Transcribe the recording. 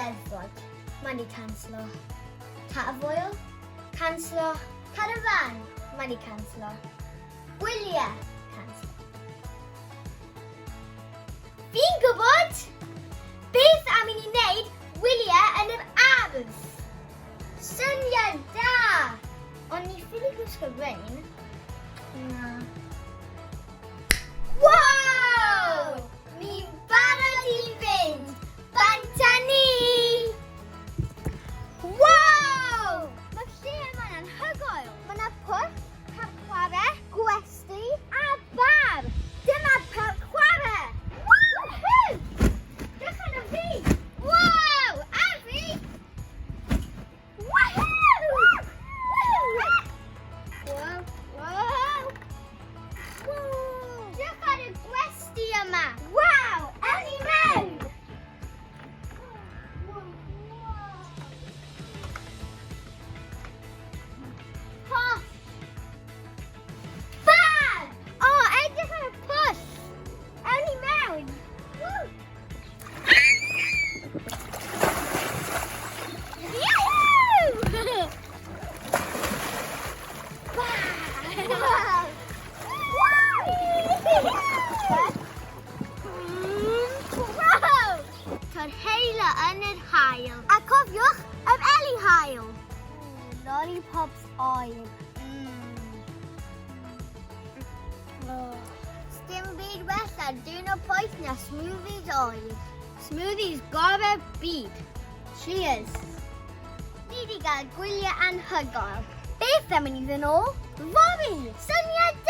Eisteddfod, money councillor. Tafwyl, councillor. Caravan, money councillor. Wyliau, councillor. Fi'n gwybod beth am i ni wneud wyliau yn yr ardd. Syniad da! Ond ni ffili gwisgo rein. Na. Wow! Ni'n barod i fynd. Banta ni! Wow! Mae'r lle yma'n anhygoel. Mae yna pwll, parc chwarae, gwesty a bar. Dyma parc chwarae! Woohoo! Dych arno fi! Wow! A fi! Woohoo! Wow! Wow! Dych ar y gwesty yma! Wow! Awn ni mewn! Posh! Bar! O, edrych ar y pwll! Awn ni mewn! Woo! Yahoo! Wow! Wow! Torheila yn yr haul. A cofiwch yr eli haul. Lollipops oer. Sdim byd wella, dyn o pwyth na smoothies oer. Smoothies gorau byd. Cheers. Ni wedi cael gwyliau anhygoel. Beth am i ni ddyn nhw? Fory! Syniad